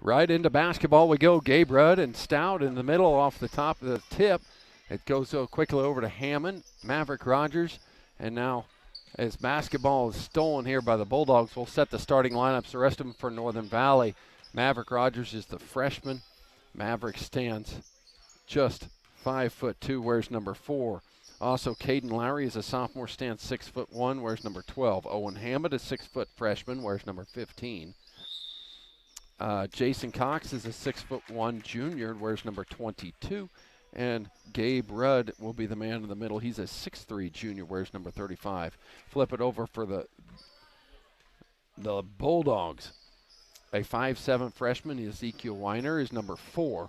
Right into basketball we go. Gabe Rudd and Stout in the middle off the top of the tip. It goes so quickly over to Hammond, Maverick Rogers, and now as basketball is stolen here by the Bulldogs, we'll set the starting lineups. The rest of them for Northern Valley. Maverick Rogers is the freshman. Maverick stands just 5'2", wears number 4. Also, Caden Lowry is a sophomore, stands 6'1", wears number 12. Owen Hammond is 6' freshman, wears number 15. Jason Cox is a 6'1" junior, wears number 22. And Gabe Rudd will be the man in the middle. He's a 6'3" junior, wears number 35. Flip it over for the Bulldogs. A 5'7" freshman, Ezekiel Weiner, is number 4.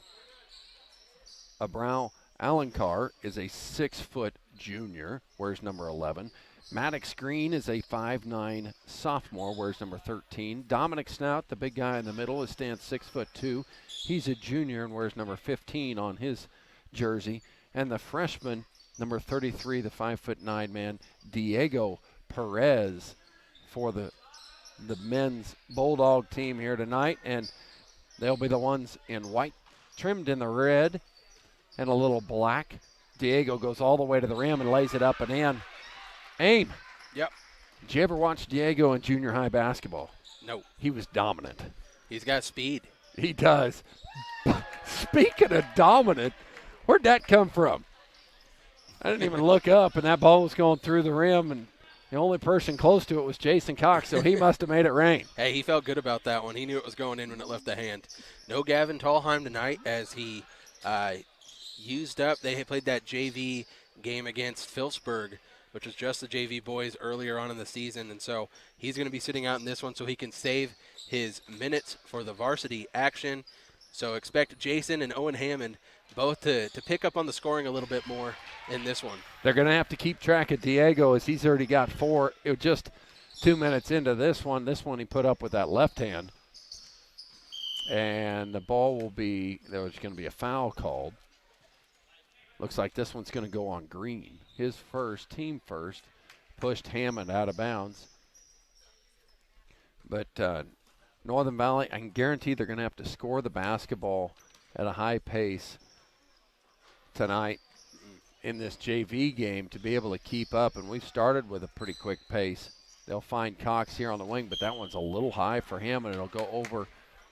Abrao Alencar is a 6-foot junior, wears number 11. Maddox Green is a 5'9" sophomore, wears number 13. Dominic Snout, the big guy in the middle, stands 6'2". He's a junior and wears number 15 on his jersey. And the freshman, number 33, the 5'9" man, Diego Perez, for the men's Bulldog team here tonight. And they'll be the ones in white, trimmed in the red and a little black. Diego goes all the way to the rim and lays it up and in. Aim. Yep. Did you ever watch Diego in junior high basketball? No. He was dominant. He's got speed. He does. Speaking of dominant, where'd that come from? I didn't even look up, and that ball was going through the rim, and the only person close to it was Jason Cox, so he must have made it rain. Hey, he felt good about that one. He knew it was going in when it left the hand. No Gavin Tallheim tonight as he used up. They played that JV game against Phillipsburg, which was just the JV boys earlier on in the season, and so he's going to be sitting out in this one so he can save his minutes for the varsity action. So expect Jason and Owen Hammond both to pick up on the scoring a little bit more in this one. They're going to have to keep track of Diego as he's already got 4. It was just 2 minutes into this one. This one he put up with that left hand. And the ball will be, there's going to be a foul called. Looks like this one's going to go on Green. His first, team first, pushed Hammond out of bounds. But Northern Valley, I can guarantee they're going to have to score the basketball at a high pace tonight in this JV game to be able to keep up. And we've started with a pretty quick pace. They'll find Cox here on the wing, but that one's a little high for him, and it'll go over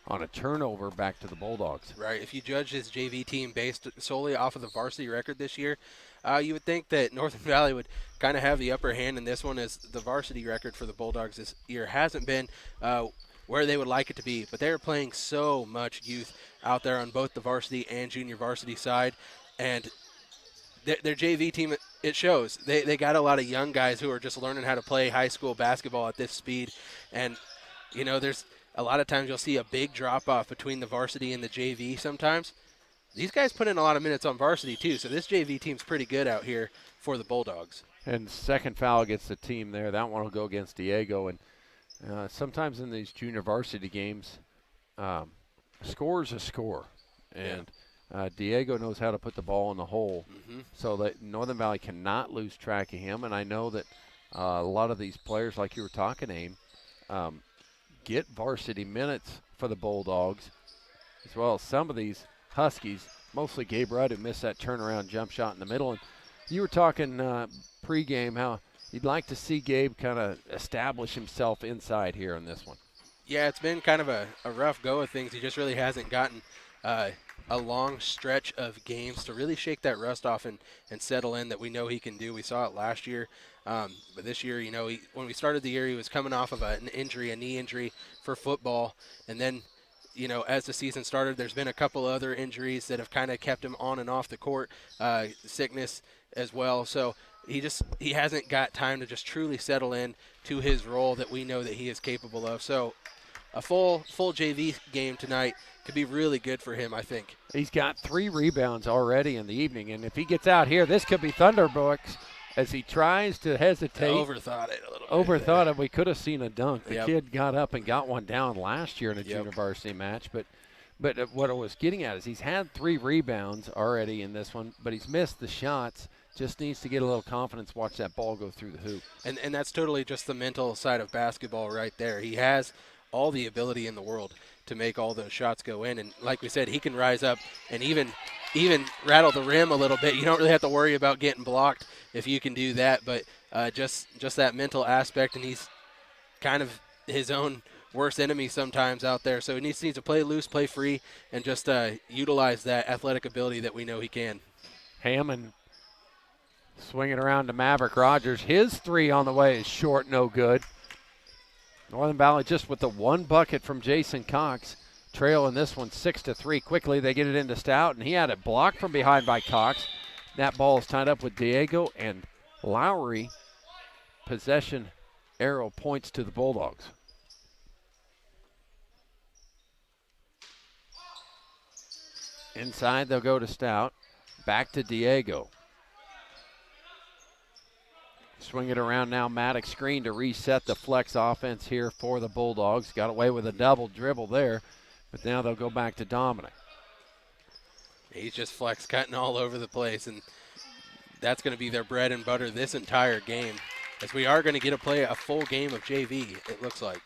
on a turnover back to the Bulldogs. Right. If you judge his JV team based solely off of the varsity record this year, you would think that Northern Valley would kind of have the upper hand in this one, as the varsity record for the Bulldogs this year hasn't been where they would like it to be. But they're playing so much youth out there on both the varsity and junior varsity side. And their JV team, it shows. They got a lot of young guys who are just learning how to play high school basketball at this speed. And, you know, there's a lot of times you'll see a big drop-off between the varsity and the JV sometimes. These guys put in a lot of minutes on varsity too, so this JV team's pretty good out here for the Bulldogs. And second foul against the team there. That one will go against Diego. And sometimes in these junior varsity games, score's a score. And Diego knows how to put the ball in the hole, so that Northern Valley cannot lose track of him. And I know that a lot of these players, like you were talking, Aim, get varsity minutes for the Bulldogs, as well as some of these Huskies, mostly Gabe Rudd, who missed that turnaround jump shot in the middle. And you were talking pregame how you'd like to see Gabe kind of establish himself inside here in this one. Yeah, it's been kind of a rough go of things. He just really hasn't gotten a long stretch of games to really shake that rust off and settle in that we know he can do. We saw it last year. But this year, you know, when we started the year, he was coming off of an injury, a knee injury for football. And then, you know, as the season started, there's been a couple other injuries that have kind of kept him on and off the court, sickness as well. So he hasn't got time to just truly settle in to his role that we know that he is capable of. So a full JV game tonight could be really good for him, I think. He's got 3 rebounds already in the evening, and if he gets out here, this could be Thunderbooks as he tries to hesitate. Overthought it a little bit. Overthought it. We could have seen a dunk. The Yep. kid got up and got one down last year in a junior varsity match, but what I was getting at is he's had 3 rebounds already in this one, but he's missed the shots. Just needs to get a little confidence, watch that ball go through the hoop. And that's totally just the mental side of basketball right there. He has all the ability in the world to make all those shots go in. And like we said, he can rise up and even rattle the rim a little bit. You don't really have to worry about getting blocked if you can do that. But just that mental aspect, and he's kind of his own worst enemy sometimes out there. So he needs to play loose, play free, and just utilize that athletic ability that we know he can. Hammond swinging around to Maverick Rogers. His three on the way is short, no good. Northern Valley just with the one bucket from Jason Cox. Trail in this one 6-3. Quickly they get it into Stout, and he had it blocked from behind by Cox. That ball is tied up with Diego, and Lowry. Possession arrow points to the Bulldogs. Inside they'll go to Stout. Back to Diego. Swing it around now, Maddox screen to reset the flex offense here for the Bulldogs. Got away with a double dribble there, but now they'll go back to Dominic. He's just flex cutting all over the place, and that's going to be their bread and butter this entire game, as we are going to get to play a full game of JV, it looks like.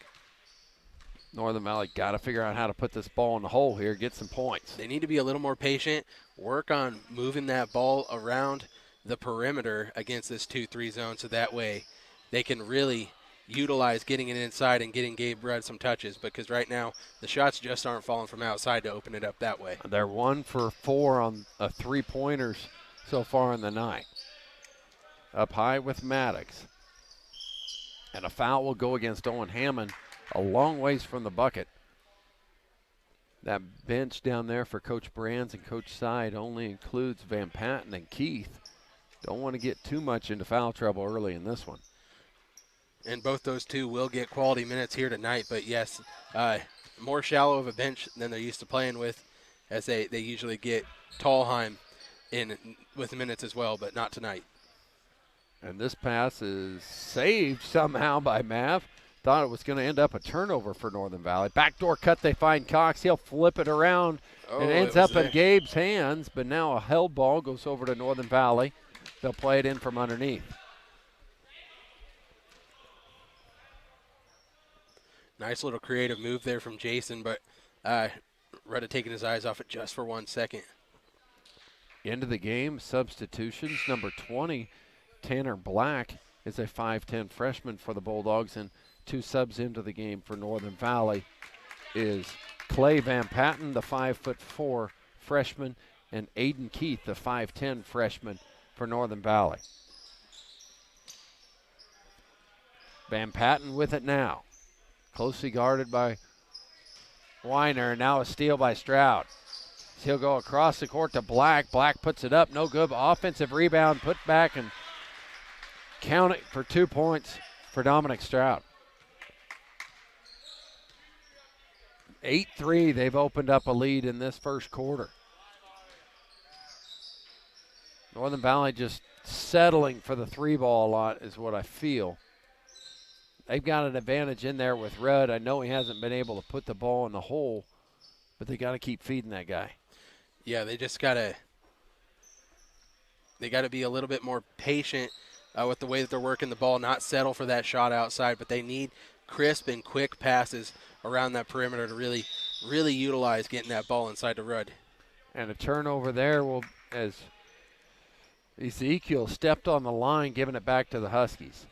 Northern Valley got to figure out how to put this ball in the hole here, get some points. They need to be a little more patient, work on moving that ball around the perimeter against this 2-3 zone, so that way they can really utilize getting it inside and getting Gabe Rudd some touches, because right now the shots just aren't falling from outside to open it up that way. They're 1 for 4 on three-pointers so far in the night. Up high with Maddox. And a foul will go against Owen Hammond a long ways from the bucket. That bench down there for Coach Brands and Coach Side only includes Van Patten and Keith. Don't want to get too much into foul trouble early in this one. And both those two will get quality minutes here tonight, but yes, more shallow of a bench than they're used to playing with, as they usually get Tallheim in with minutes as well, but not tonight. And this pass is saved somehow by Mav. Thought it was going to end up a turnover for Northern Valley. Backdoor cut, they find Cox. He'll flip it around. It ends up in Gabe's hands, but now a held ball goes over to Northern Valley. They'll play it in from underneath. Nice little creative move there from Jason, but Rudda taking his eyes off it just for 1 second. Into the game, substitutions. Number 20, Tanner Black, is a 5'10 freshman for the Bulldogs, and 2 subs into the game for Northern Valley is Clay Van Patten, the 5'4 freshman, and Aiden Keith, the 5'10 freshman for Northern Valley. Van Patten with it now. Closely guarded by Weiner, and now a steal by Stroud. He'll go across the court to Black. Black puts it up, no good. Offensive rebound, put back, and count it for 2 points for Dominic Stroud. 8-3, they've opened up a lead in this first quarter. Northern Valley just settling for the 3 ball a lot is what I feel. They've got an advantage in there with Rudd. I know he hasn't been able to put the ball in the hole, but they got to keep feeding that guy. Yeah, they just got to be a little bit more patient with the way that they're working the ball, not settle for that shot outside, but they need crisp and quick passes around that perimeter to really, really utilize getting that ball inside to Rudd. And a turnover there as Ezekiel stepped on the line, giving it back to the Huskies.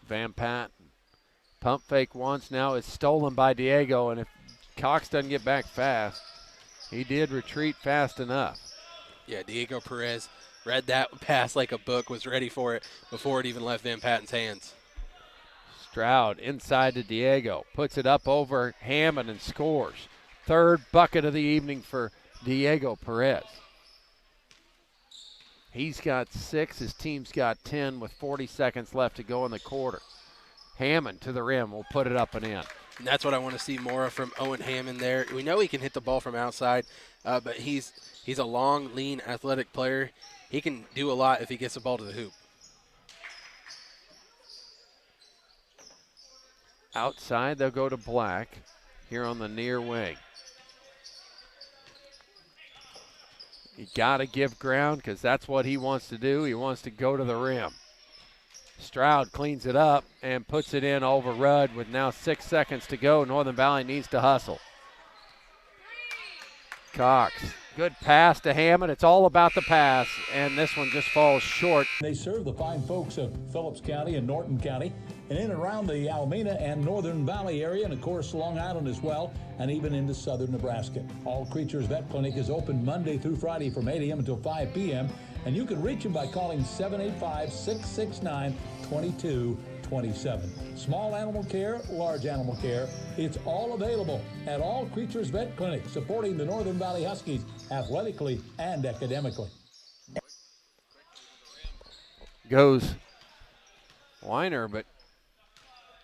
Van Patten, pump fake once, now it's stolen by Diego, and if Cox doesn't get back fast, he did retreat fast enough. Yeah, Diego Perez read that pass like a book, was ready for it before it even left Van Patten's hands. Stroud inside to Diego, puts it up over Hammond and scores. 3rd bucket of the evening for Diego Perez. He's got 6, his team's got 10 with 40 seconds left to go in the quarter. Hammond to the rim will put it up and in. And that's what I want to see more of from Owen Hammond there. We know he can hit the ball from outside, but he's a long, lean, athletic player. He can do a lot if he gets the ball to the hoop. Outside, they'll go to Black here on the near wing. You got to give ground because that's what he wants to do. He wants to go to the rim. Stroud cleans it up and puts it in over Rudd with now 6 seconds to go. Northern Valley needs to hustle. Cox, good pass to Hammond. It's all about the pass, and this one just falls short. They serve the fine folks of Phillips County and Norton County and in and around the Almena and Northern Valley area, and of course Long Island as well, and even into southern Nebraska. All Creatures Vet Clinic is open Monday through Friday from 8 a.m. until 5 p.m. and you can reach them by calling 785-669-2227. Small animal care, large animal care, it's all available at All Creatures Vet Clinic, supporting the Northern Valley Huskies athletically and academically. Goes Weiner, but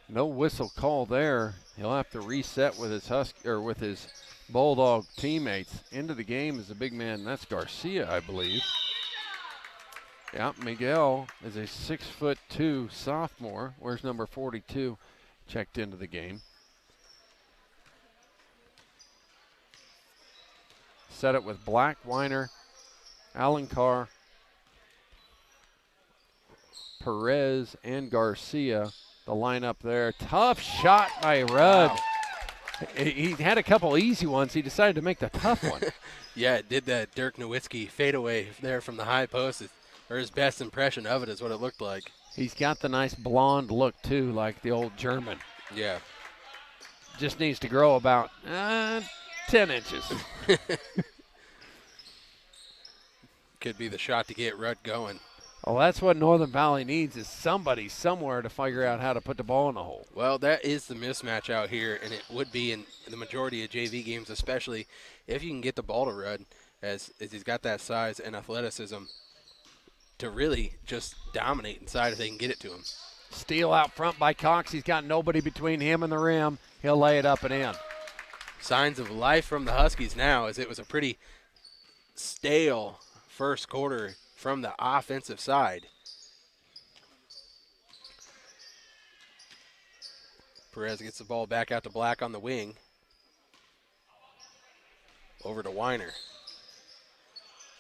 no whistle call there. He'll have to reset with his Bulldog teammates. Into the game is the big man. That's Garcia, I believe. Yeah, Miguel is a 6'2" sophomore. Where's number 42? Checked into the game. Set it with Black, Weiner, Alencar, Perez, and Garcia. The lineup there. Tough shot by Rudd. Wow. He had a couple easy ones. He decided to make the tough one. Yeah, it did that Dirk Nowitzki fadeaway there from the high post. Or his best impression of it is what it looked like. He's got the nice blonde look, too, like the old German. Yeah. Just needs to grow about 10 inches. Could be the shot to get Rudd going. Well, that's what Northern Valley needs, is somebody somewhere to figure out how to put the ball in the hole. Well, that is the mismatch out here, and it would be in the majority of JV games, especially if you can get the ball to Rudd, as he's got that size and athleticism to really just dominate inside if they can get it to him. Steal out front by Cox. He's got nobody between him and the rim. He'll lay it up and in. Signs of life from the Huskies now, as it was a pretty stale first quarter from the offensive side. Perez gets the ball back out to Black on the wing. Over to Weiner.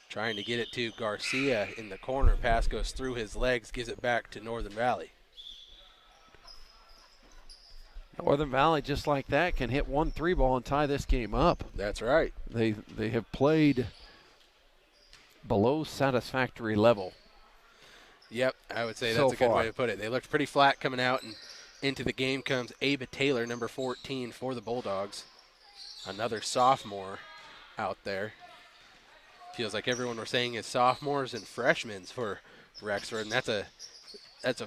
Trying to get it to Garcia in the corner. Pass goes through his legs, gives it back to Northern Valley. Northern Valley, just like that, can hit 1 3 ball and tie this game up. That's right. They have played below satisfactory level. Yep, I would say that's a good way to put it. They looked pretty flat coming out, and into the game comes Ava Taylor, number 14 for the Bulldogs. Another sophomore out there. Feels like everyone we're saying is sophomores and freshmen for Rexford, and that's a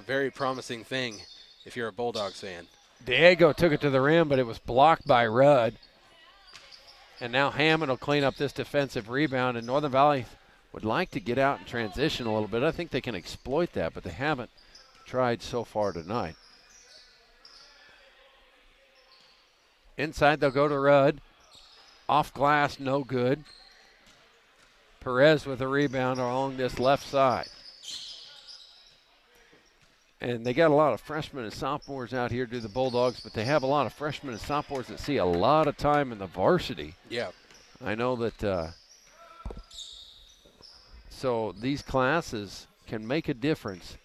very promising thing if you're a Bulldogs fan. Diego took it to the rim, but it was blocked by Rudd. And now Hammond will clean up this defensive rebound, and Northern Valley would like to get out and transition a little bit. I think they can exploit that, but they haven't tried so far tonight. Inside, they'll go to Rudd. Off glass, no good. Perez with a rebound along this left side. And they got a lot of freshmen and sophomores out here to the Bulldogs, but they have a lot of freshmen and sophomores that see a lot of time in the varsity. Yeah. I know that so these classes can make a difference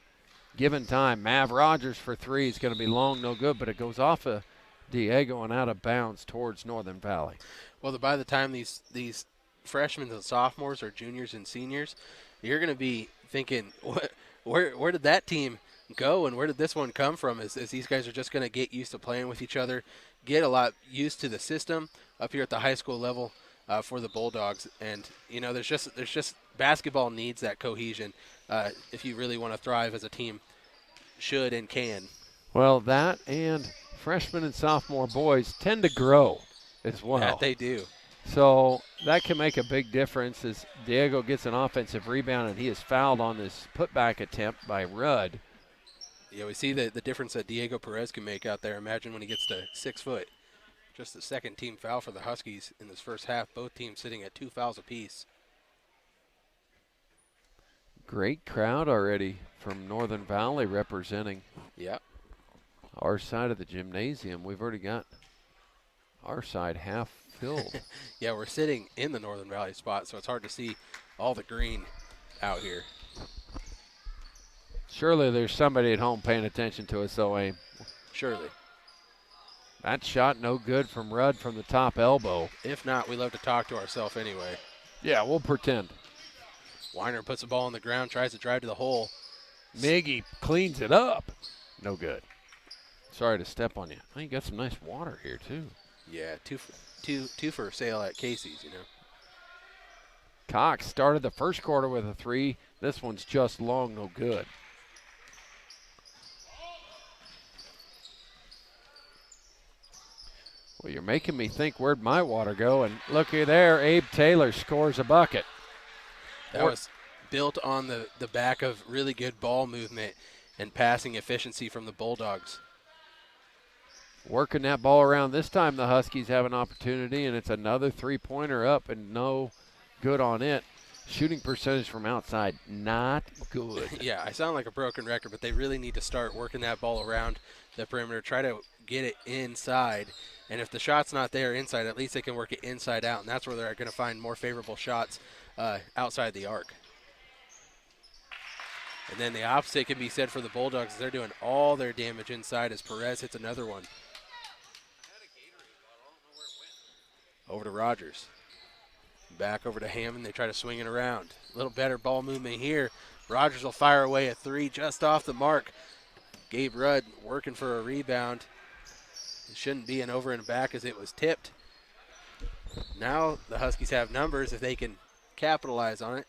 given time. Mav Rogers for 3 is going to be long, no good, but it goes off of Diego and out of bounds towards Northern Valley. Well, by the time these freshmen and sophomores are juniors and seniors, you're going to be thinking, where did that team go and where did this one come from? As these guys are just going to get used to playing with each other, get a lot used to the system up here at the high school level for the Bulldogs. And there's just basketball needs that cohesion if you really want to thrive as a team, should and can. Well, that and freshmen and sophomore boys tend to grow as well. Yeah, they do. So that can make a big difference as Diego gets an offensive rebound, and he is fouled on this putback attempt by Rudd. Yeah, we see the difference that Diego Perez can make out there. Imagine when he gets to 6 foot. Just the second team foul for the Huskies in this first half. Both teams sitting at 2 fouls apiece. Great crowd already from Northern Valley representing our side of the gymnasium. We've already got our side half filled. Yeah, we're sitting in the Northern Valley spot, so it's hard to see all the green out here. Surely there's somebody at home paying attention to us, though, Aim. Surely. That shot no good from Rudd from the top elbow. If not, we love to talk to ourselves anyway. Yeah, we'll pretend. Weiner puts the ball on the ground, tries to drive to the hole. Miggy cleans it up. No good. Sorry to step on you. Oh, you got some nice water here, too. Yeah, two for sale at Casey's, you know. Cox started the first quarter with a 3. This one's just long, no good. Well, you're making me think, where'd my water go? And looky there, Abe Taylor scores a bucket. That was built on the back of really good ball movement and passing efficiency from the Bulldogs. Working that ball around. This time the Huskies have an opportunity, and it's another three-pointer up and no good on it. Shooting percentage from outside, not good. Yeah, I sound like a broken record, but they really need to start working that ball around the perimeter, try to get it inside. And if the shot's not there inside, at least they can work it inside out, and that's where they're going to find more favorable shots outside the arc. And then the opposite can be said for the Bulldogs. They're doing all their damage inside as Perez hits another one. Over to Rogers. Back over to Hammond. They try to swing it around. A little better ball movement here. Rogers will fire away a 3 just off the mark. Gabe Rudd working for a rebound. It shouldn't be an over and back as it was tipped. Now the Huskies have numbers if they can capitalize on it.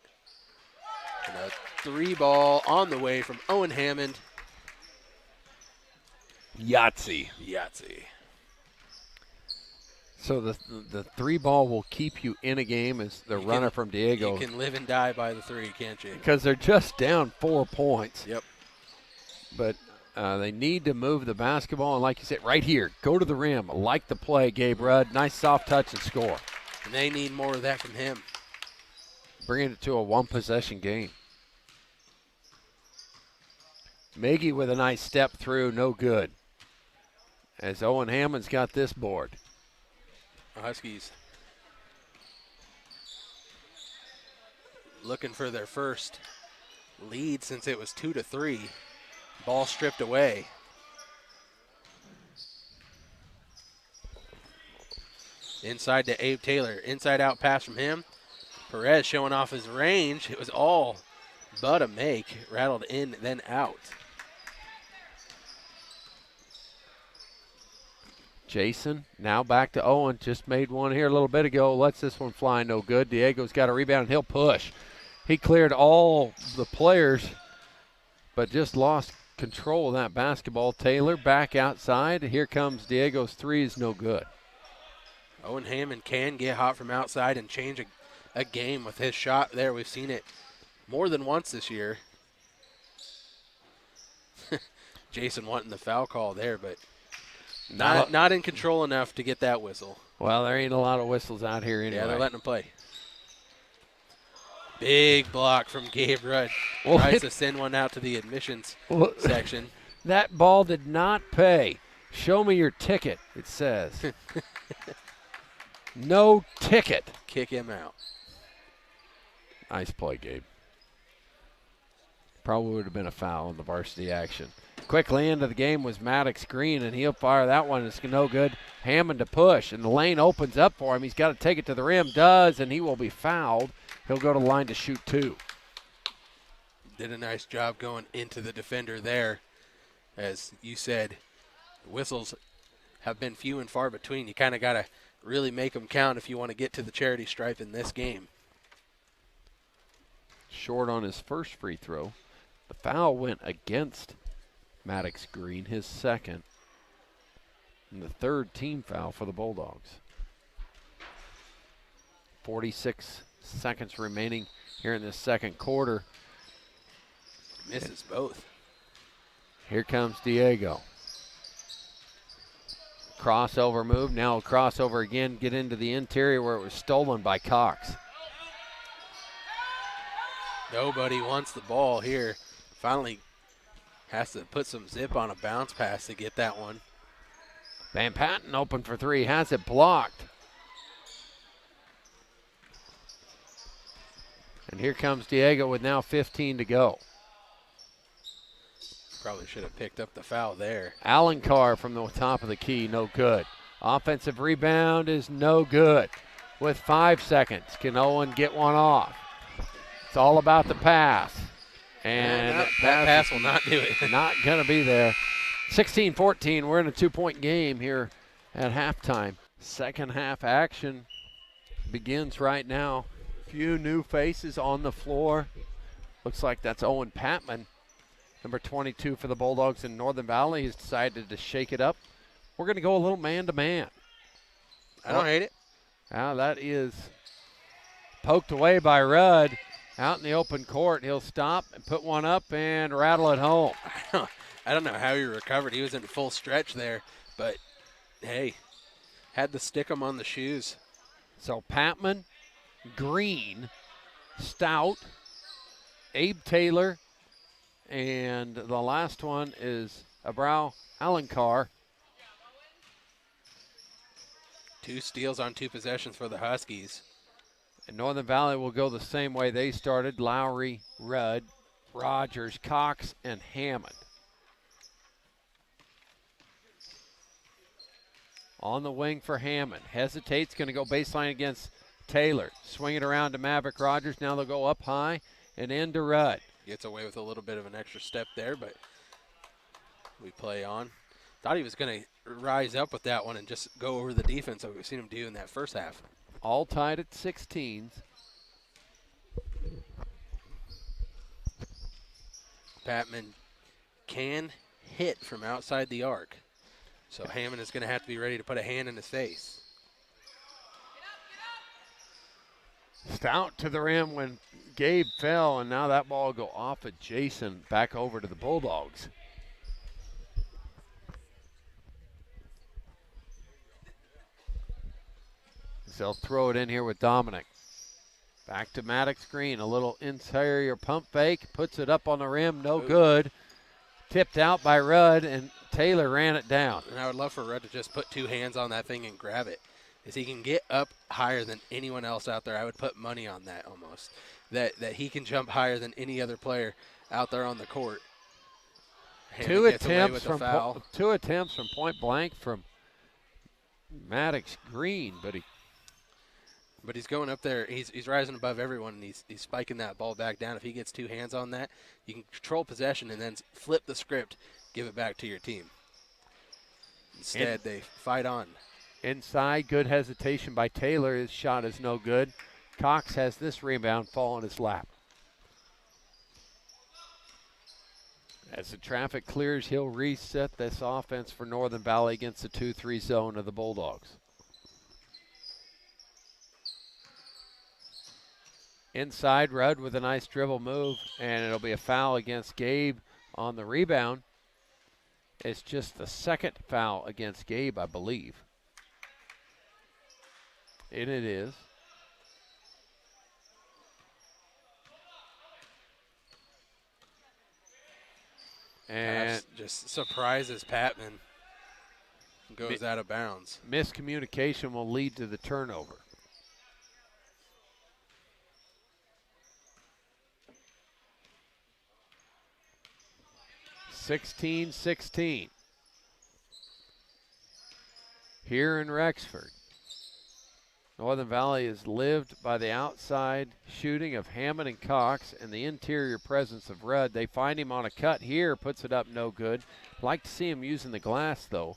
And a 3 ball on the way from Owen Hammond. Yahtzee. So the 3 ball will keep you in a game as the runner from Diego. You can live and die by the 3, can't you? Because they're just down 4 points. Yep. But they need to move the basketball, and like you said, right here, go to the rim. Like the play, Gabe Rudd. Nice soft touch and score. And they need more of that from him. Bringing it to a one-possession game. Maggie with a nice step through, no good. As Owen Hammond's got this board. Huskies looking for their first lead since it was 2-3. Ball stripped away. Inside to Abe Taylor. Inside out pass from him. Perez showing off his range. It was all but a make. Rattled in, then out. Jason now back to Owen. Just made one here a little bit ago. Lets this one fly, no good. Diego's got a rebound. He'll push. He cleared all the players, but just lost control of that basketball. Taylor back outside. Here comes Diego's 3 is no good. Owen Hammond can get hot from outside and change a game with his shot there. We've seen it more than once this year. Jason wanting the foul call there, but not in control enough to get that whistle. Well, there ain't a lot of whistles out here anyway. Yeah, they're letting him play. Big block from Gabe Rudd. Well, Tries to send one out to the admissions section. That ball did not pay. Show me your ticket, it says. No ticket. Kick him out. Nice play, Gabe. Probably would have been a foul in the varsity action. Quickly into the game was Maddox Green, and he'll fire that one. It's no good. Hammond to push, and the lane opens up for him. He's got to take it to the rim. Does, and he will be fouled. He'll go to the line to shoot 2. Did a nice job going into the defender there. As you said, whistles have been few and far between. You kind of got to really make them count if you want to get to the charity stripe in this game. Short on his first free throw. The foul went against Maddox Green, his second, and the 3rd team foul for the Bulldogs. 46 seconds remaining here in this second quarter. Misses both. Here comes Diego. Crossover move, now a crossover again, get into the interior where it was stolen by Cox. Nobody wants the ball here. Finally has to put some zip on a bounce pass to get that one. Van Patten open for 3, has it blocked. And here comes Diego with now 15 to go. Probably should have picked up the foul there. Alencar from the top of the key, no good. Offensive rebound is no good. With 5 seconds, can Owen get one off? It's all about the pass. And that pass will not do it. Not going to be there. 16-14, we're in a 2-point game here at halftime. Second half action begins right now. Few new faces on the floor. Looks like that's Owen Patman, number 22 for the Bulldogs in Northern Valley. He's decided to shake it up. We're going to go a little man-to-man. I don't hate it. Now that is poked away by Rudd. Out in the open court, he'll stop and put one up and rattle it home. I don't know how he recovered. He was in full stretch there, but hey, had to stick him on the shoes. So Patman, Green, Stout, Abe Taylor, and the last one is Abrao Alencar. 2 steals on 2 possessions for the Huskies. And Northern Valley will go the same way they started. Lowry, Rudd, Rogers, Cox, and Hammond. On the wing for Hammond. Hesitates, going to go baseline against Taylor. Swing it around to Maverick Rogers. Now they'll go up high and into Rudd. Gets away with a little bit of an extra step there, but we play on. Thought he was going to rise up with that one and just go over the defense that we've seen him do in that first half. All tied at 16s. Patman can hit from outside the arc. So Hammond is going to have to be ready to put a hand in his face. Stout to the rim when Gabe fell, and now that ball will go off of Jason back over to the Bulldogs. They'll throw it in here with Dominic. Back to Maddox Green, a little interior pump fake, puts it up on the rim, no good. Tipped out by Rudd, and Taylor ran it down. And I would love for Rudd to just put 2 hands on that thing and grab it. As he can get up higher than anyone else out there. I would put money on that almost. That he can jump higher than any other player out there on the court. Two attempts from point blank from Maddox Green, but he's going up there. He's rising above everyone, and he's spiking that ball back down. If he gets 2 hands on that, you can control possession and then flip the script, give it back to your team. Instead, they fight on. Inside, good hesitation by Taylor. His shot is no good. Cox has this rebound fall in his lap. As the traffic clears, he'll reset this offense for Northern Valley against the 2-3 zone of the Bulldogs. Inside, Rudd with a nice dribble move, and it'll be a foul against Gabe on the rebound. It's just the second foul against Gabe, I believe. And it is. And just surprises Patman. Goes out of bounds. Miscommunication will lead to the turnover. (16-16) here in Rexford. Northern Valley has lived by the outside shooting of Hammond and Cox and the interior presence of Rudd. They find him on a cut here, puts it up no good. Like to see him using the glass, though.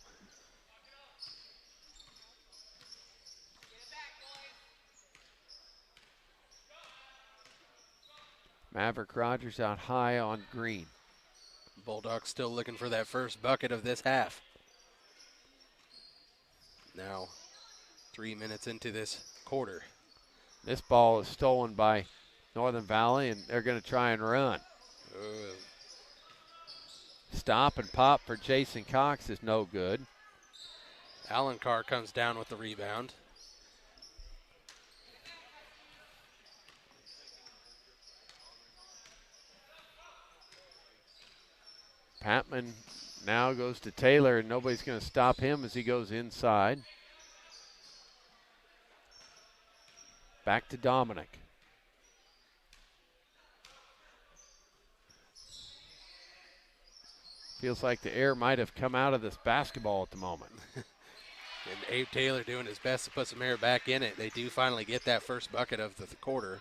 Maverick Rogers out high on Green. Bulldogs still looking for that first bucket of this half. Now 3 minutes into this quarter. This ball is stolen by Northern Valley, and they're going to try and run. Stop and pop for Jason Cox is no good. Alencar comes down with the rebound. Patman now goes to Taylor, and nobody's going to stop him as he goes inside. Back to Dominic. Feels like the air might have come out of this basketball at the moment. And Abe Taylor doing his best to put some air back in it. They do finally get that first bucket of the quarter.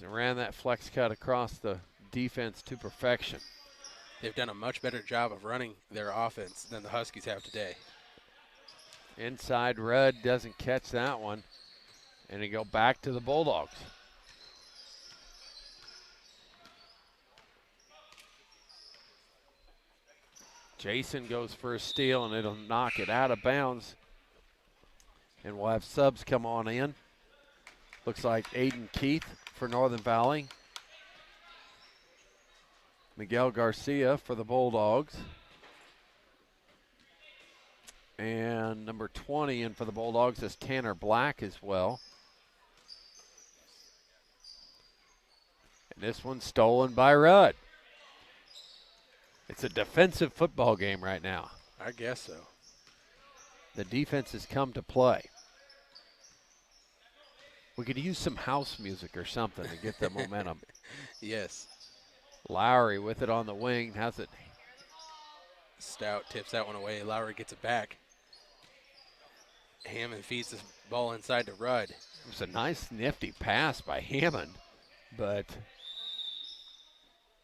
They ran that flex cut across the defense to perfection. They've done a much better job of running their offense than the Huskies have today. Inside, Rudd doesn't catch that one. And they go back to the Bulldogs. Jason goes for a steal, and it'll knock it out of bounds. And we'll have subs come on in. Looks like Aiden Keith for Northern Valley. Miguel Garcia for the Bulldogs. And number 20 in for the Bulldogs is Tanner Black as well. And this one's stolen by Rudd. It's a defensive football game right now. I guess so. The defense has come to play. We could use some house music or something to get the momentum. Yes. Lowry with it on the wing, has it. Stout tips that one away. Lowry gets it back. Hammond feeds the ball inside to Rudd. It was a nice, nifty pass by Hammond, but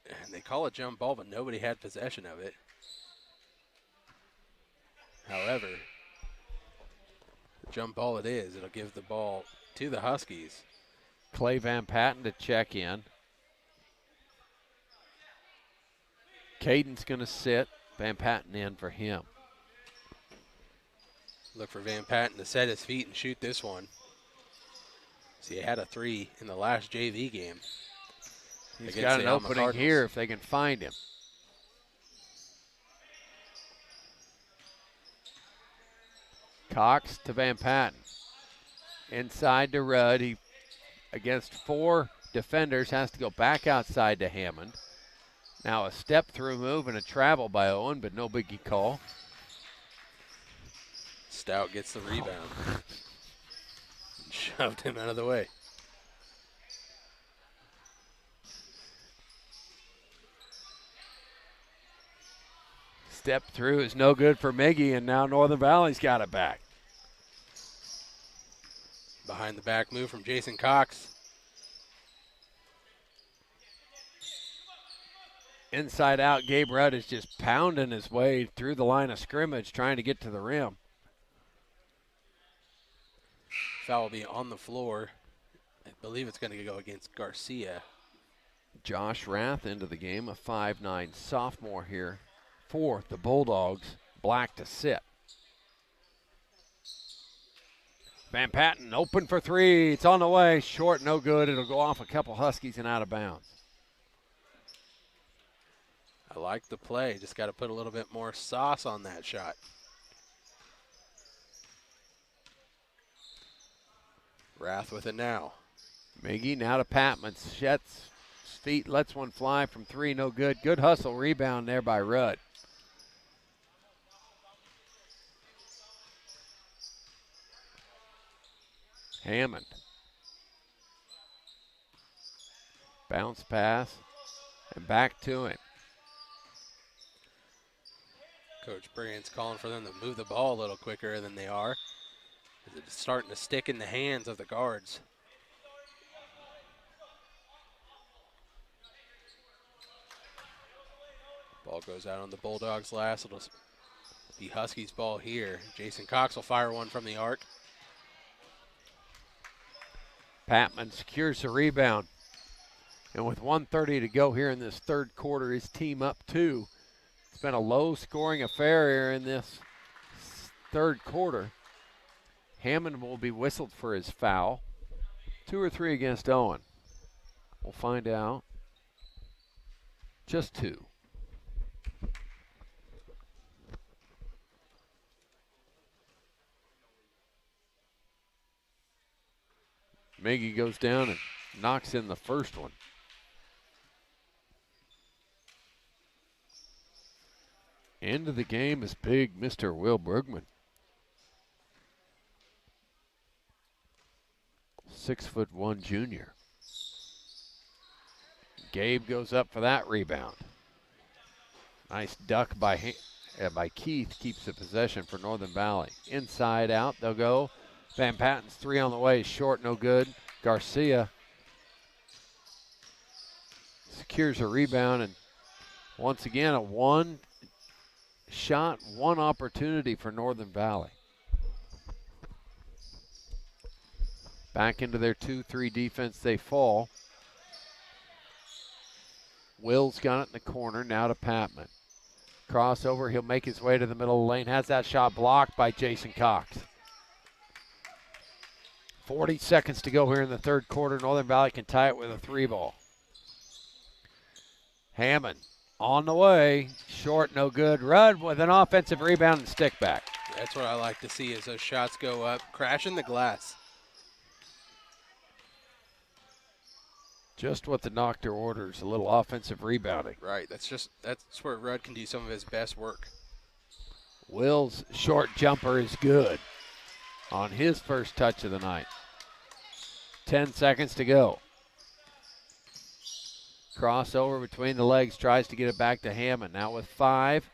And they call it jump ball, but nobody had possession of it. However, jump ball it is. It'll give the ball to the Huskies. Clay Van Patten to check in. Caden's going to sit. Van Patten in for him. Look for Van Patten to set his feet and shoot this one. See, he had a 3 in the last JV game. He's against got the an Alma opening Cardinals. here if they can find him. Cox to Van Patten. Inside to Rudd. He, against 4 defenders, has to go back outside to Hammond. Now a step-through move and a travel by Owen, but no biggie call. Stout gets the rebound. Shoved him out of the way. Step through is no good for Miggy, and now Northern Valley's got it back. Behind the back move from Jason Cox. Inside out, Gabe Rudd is just pounding his way through the line of scrimmage, trying to get to the rim. Foul will be on the floor. I believe it's going to go against Garcia. Josh Rath into the game, a 5'9" sophomore here for the Bulldogs. Black to sit. Van Patten open for 3. It's on the way. Short, no good. It'll go off a couple Huskies and out of bounds. I like the play. Just got to put a little bit more sauce on that shot. Rath with it now. Miggy now to Patman. Sets his feet, lets one fly from 3, no good. Good hustle rebound there by Rudd. Hammond. Bounce pass and back to him. Coach Brand's calling for them to move the ball a little quicker than they are. It's starting to stick in the hands of the guards. Ball goes out on the Bulldogs last. It'll be Huskies ball here. Jason Cox will fire one from the arc. Patman secures the rebound. And with 1:30 to go here in this third quarter, his team up 2. It's been a low-scoring affair here in this third quarter. Hammond will be whistled for his foul. 2 or 3 against Owen. We'll find out. Just 2. Miggy goes down and knocks in the first one. End of the game is big Mr. Will Bergman. 6'1" junior. Gabe goes up for that rebound. Nice duck by Keith, keeps the possession for Northern Valley. Inside out, they'll go. Van Patten's 3 on the way, short, no good. Garcia secures a rebound, and once again, a one shot, one opportunity for Northern Valley. Back into their 2-3 defense, they fall. Will's got it in the corner, now to Patman. Crossover, he'll make his way to the middle of the lane. Has that shot blocked by Jason Cox. 40 seconds to go here in the third quarter. Northern Valley can tie it with a 3-ball. Hammond on the way. Short, no good. Rudd with an offensive rebound and stick back. That's what I like to see is those shots go up, crashing the glass. Just what the doctor orders, a little offensive rebounding. Right, that's where Rudd can do some of his best work. Will's short jumper is good on his first touch of the night. 10 seconds to go. Crossover between the legs, tries to get it back to Hammond. Now with 5.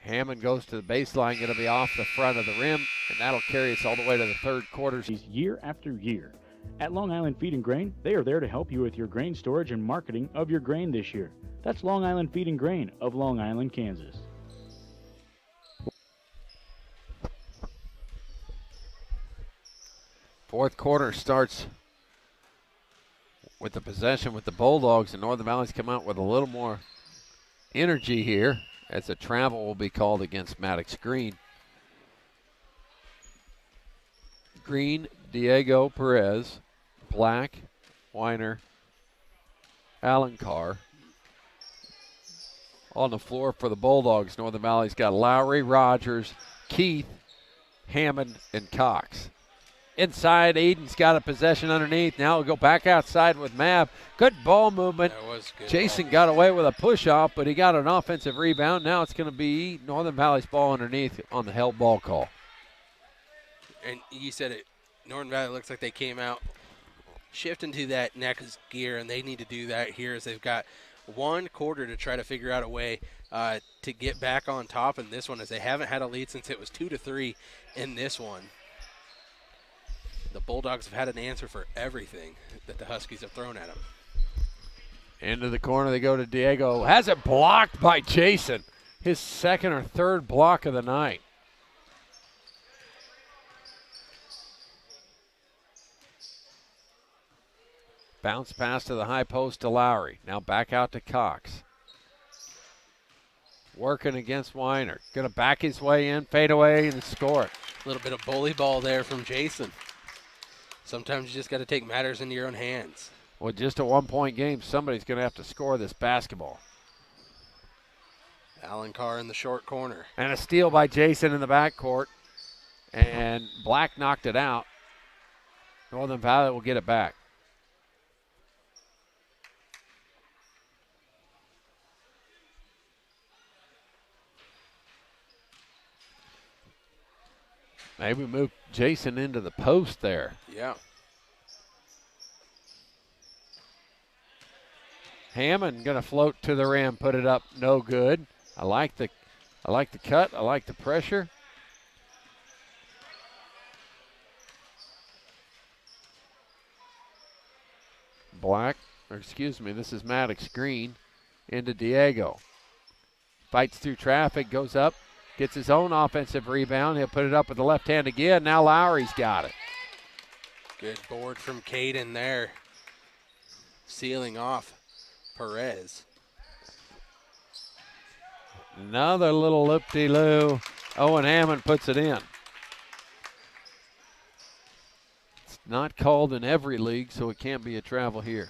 Hammond goes to the baseline, going to be off the front of the rim, and that'll carry us all the way to the third quarter. Year after year. At Long Island Feed and Grain, they are there to help you with your grain storage and marketing of your grain this year. That's Long Island Feed and Grain of Long Island, Kansas. Fourth quarter starts with the possession with the Bulldogs, and Northern Valley's come out with a little more energy here as a travel will be called against Maddox Green. Green, Diego Perez, Black, Weiner, Alencar. On the floor for the Bulldogs, Northern Valley's got Lowry, Rogers, Keith, Hammond, and Cox. Inside, Eden's got a possession underneath. Now we'll go back outside with Mav. Good ball movement. That was good. Jason got away with a push-off, but he got an offensive rebound. Now it's going to be Northern Valley's ball underneath on the held ball call. And you said it, Northern Valley looks like they came out shifting to that next gear, and they need to do that here as they've got 1 quarter to try to figure out a way to get back on top in this one, as they haven't had a lead since it was 2-3 in this one. The Bulldogs have had an answer for everything that the Huskies have thrown at them. Into the corner they go to Diego. Has it blocked by Jason. His second or third block of the night. Bounce pass to the high post to Lowry. Now back out to Cox. Working against Weiner. Going to back his way in, fade away, and score it. A little bit of bully ball there from Jason. Sometimes you just got to take matters into your own hands. With just a 1-point game, somebody's going to have to score this basketball. Alencar in the short corner. And a steal by Jason in the backcourt. And Black knocked it out. Northern Valley will get it back. Maybe move Jason into the post there. Yeah. Hammond gonna float to the rim, put it up, no good. I like the cut. I like the pressure. This is Maddox Green into Diego. Fights through traffic, goes up, gets his own offensive rebound. He'll put it up with the left hand again. Now Lowry's got it. Good board from Caden there. Sealing off Perez. Another little loop-de-loo. Owen Hammond puts it in. It's not called in every league, so it can't be a travel here.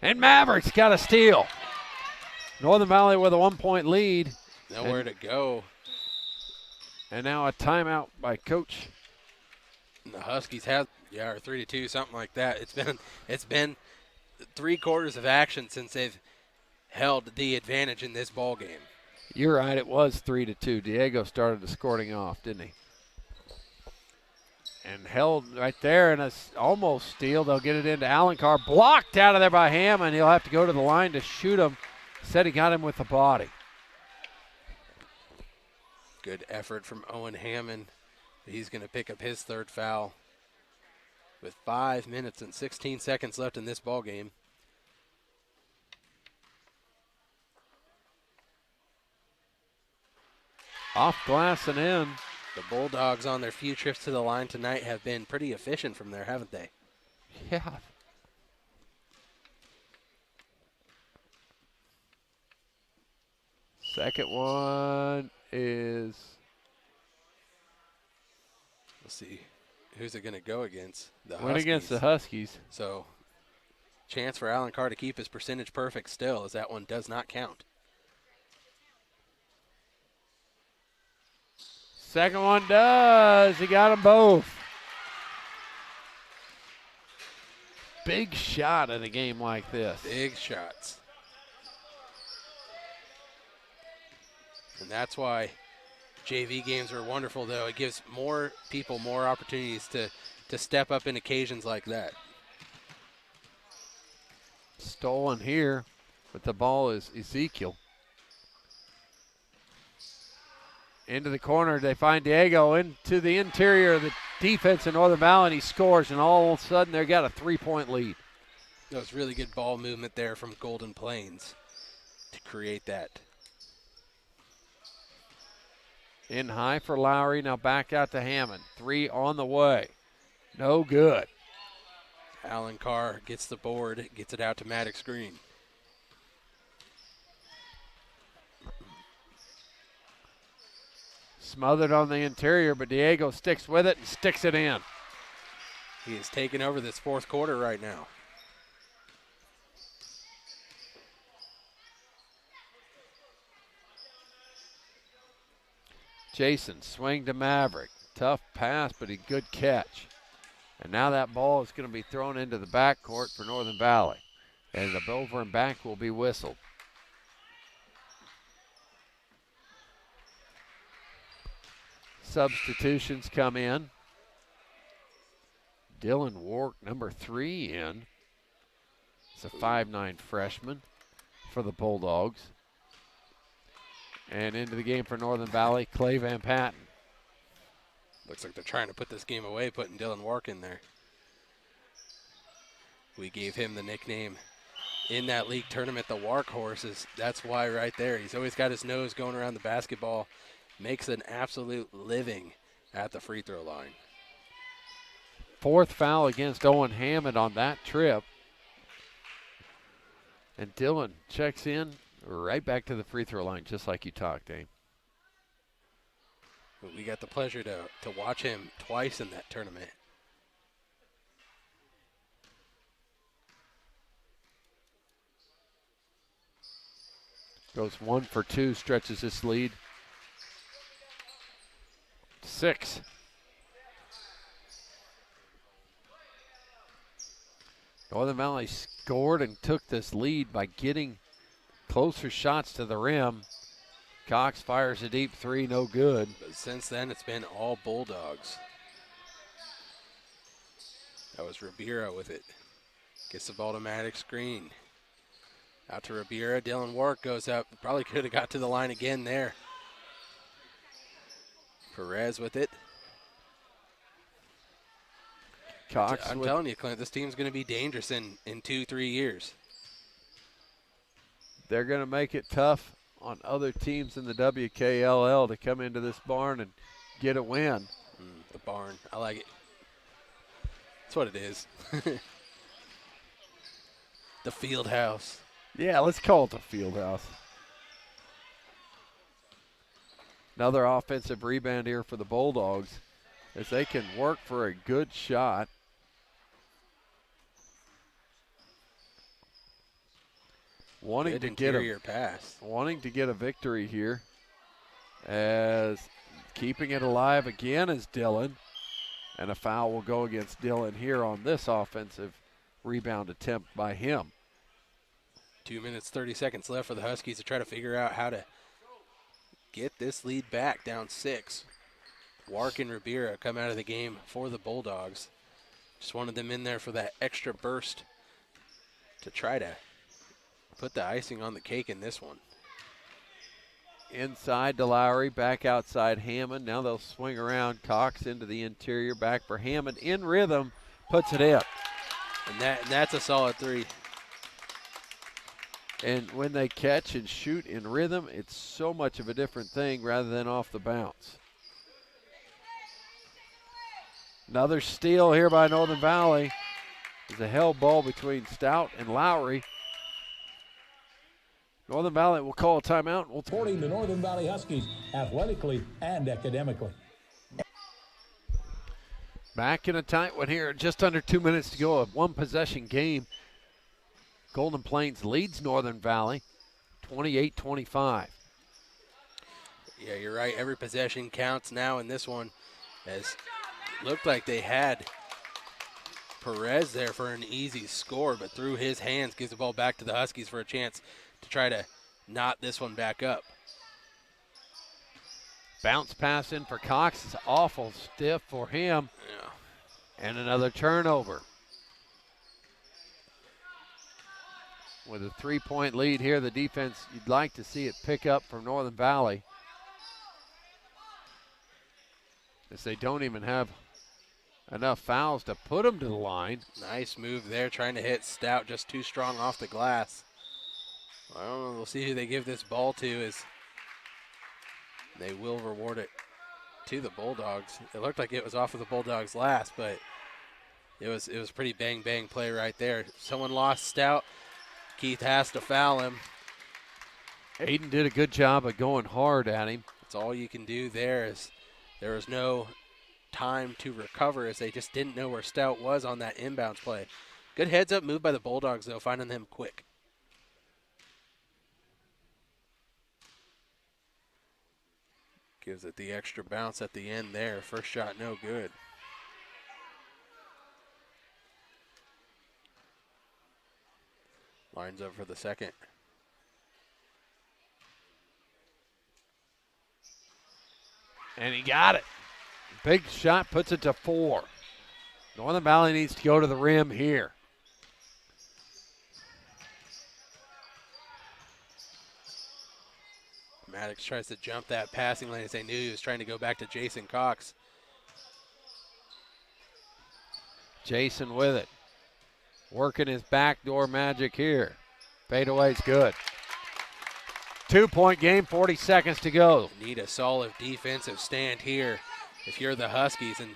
And Mavericks got a steal. Northern Valley with a 1-point lead. Nowhere to go. And now a timeout by Coach. And the Huskies have, or 3-2, something like that. It's been 3 quarters of action since they've held the advantage in this ball game. You're right, it was 3-2. Diego started escorting off, didn't he? and held right there, and it's almost steal. They'll get it into Alencar. Blocked out of there by Hammond. He'll have to go to the line to shoot him. Said he got him with the body. Good effort from Owen Hammond. He's going to pick up his third foul with 5 minutes and 16 seconds left in this ball game. Off glass and in. The Bulldogs on their few trips to the line tonight have been pretty efficient from there, haven't they? Yeah. Second one is... Let's see. Who's it going to go against? The Went against the Huskies. Huskies. So, chance for Alencar to keep his percentage perfect still, as that one does not count. Second one does. He got them both. Big shot in a game like this. Big shots. And that's why JV games are wonderful, though. It gives more people more opportunities to step up in occasions like that. Stolen here, but the ball is Ezekiel. Into the corner, they find Diego into the interior of the defense in Northern Valley, and he scores, and all of a sudden they've got a 3-point lead. That was really good ball movement there from Golden Plains to create that. In high for Lowry, now back out to Hammond. 3 on the way. No good. Alencar gets the board, gets it out to Maddox Green. Smothered on the interior, but Diego sticks with it and sticks it in. He is taking over this fourth quarter right now. Jason, swing to Maverick. Tough pass, but a good catch. And now that ball is going to be thrown into the backcourt for Northern Valley. And the over and back will be whistled. Substitutions come in. Dylan Wark, number 3, in. It's a 5'9" freshman for the Bulldogs. And into the game for Northern Valley, Clay Van Patten. Looks like they're trying to put this game away, putting Dylan Wark in there. We gave him the nickname in that league tournament, the Wark Horses. That's why right there. He's always got his nose going around the basketball. Makes an absolute living at the free throw line. 4th foul against Owen Hammond on that trip. And Dylan checks in right back to the free throw line, just like you talked, Dave. We got the pleasure to watch him twice in that tournament. Goes 1 for 2, stretches this lead. 6. Northern Valley scored and took this lead by getting closer shots to the rim. Cox fires a deep 3, no good. But since then, it's been all Bulldogs. That was Ribeiro with it. Gets the ball to Maddox Green. Out to Ribeiro. Dylan Wark goes up. Probably could have got to the line again there. Perez with it. Cox, I'm telling you, Clint, this team's going to be dangerous in 2-3 years. They're going to make it tough on other teams in the WKLL to come into this barn and get a win. The barn. I like it. That's what it is. The field house. Yeah, let's call it the field house. Another offensive rebound here for the Bulldogs as they can work for a good shot. Wanting to get a victory here, as keeping it alive again is Dylan, and a foul will go against Dylan here on this offensive rebound attempt by him. 2 minutes, 30 seconds left for the Huskies to try to figure out how to get this lead back down 6. Wark and Ribera come out of the game for the Bulldogs. Just wanted them in there for that extra burst to try to put the icing on the cake in this one. Inside to Lowry, back outside Hammond. Now they'll swing around. Cox into the interior, back for Hammond. In rhythm, puts it in. And that's a solid three. And when they catch and shoot in rhythm, it's so much of a different thing rather than off the bounce. Another steal here by Northern Valley. There's a held ball between Stout and Lowry. Northern Valley will call a timeout. According to Northern Valley Huskies, athletically and academically. Back in a tight one here. Just under 2 minutes to go. A one-possession game. Golden Plains leads Northern Valley 28-25. Yeah, you're right. Every possession counts now in this one, as looked like they had Perez there for an easy score, but through his hands gives the ball back to the Huskies for a chance to try to knot this one back up. Bounce pass in for Cox. It's awful stiff for him. Yeah. And another turnover. With a 3-point lead here, the defense, you'd like to see it pick up from Northern Valley, as they don't even have enough fouls to put them to the line. Nice move there, trying to hit Stout, just too strong off the glass. I don't know, we'll see who they give this ball to, as they will reward it to the Bulldogs. It looked like it was off of the Bulldogs last, but it was pretty bang play right there. Someone lost Stout. Keith has to foul him. Aiden did a good job of going hard at him. That's all you can do there, is there was no time to recover, as they just didn't know where Stout was on that inbounds play. Good heads up move by the Bulldogs, though, finding him quick. Gives it the extra bounce at the end there. First shot no good. Lines up for the second. And he got it. Big shot puts it to 4. Northern Valley needs to go to the rim here. Maddox tries to jump that passing lane, as they knew he was trying to go back to Jason Cox. Jason with it. Working his backdoor magic here. Fadeaway's good. 2-point game, 40 seconds to go. Need a solid defensive stand here if you're the Huskies. And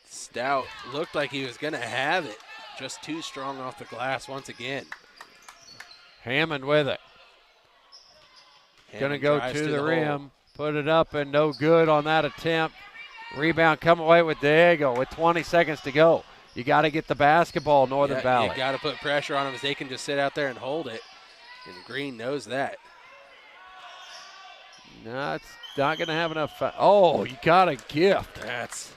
Stout looked like he was going to have it. Just too strong off the glass once again. Hammond with it. Going to go to the rim. hole. Put it up and no good on that attempt. Rebound come away with Diego with 20 seconds to go. You got to get the basketball, Northern Valley. You got to put pressure on them, as they can just sit out there and hold it. And Green knows that. No, it's not going to have enough. Oh, you got a gift. That's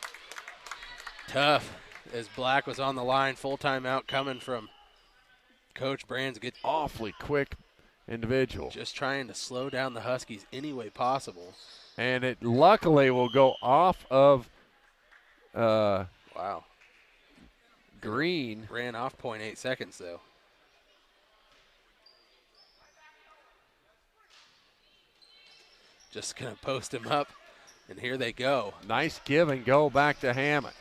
tough, as Black was on the line. Full timeout coming from Coach Brands. Good, Awfully quick individual. just trying to slow down the Huskies any way possible. And it luckily will go off of Wow. Green. Ran off 0.8 seconds, though. Just going to post him up, and here they go. Nice give and go back to Hammond.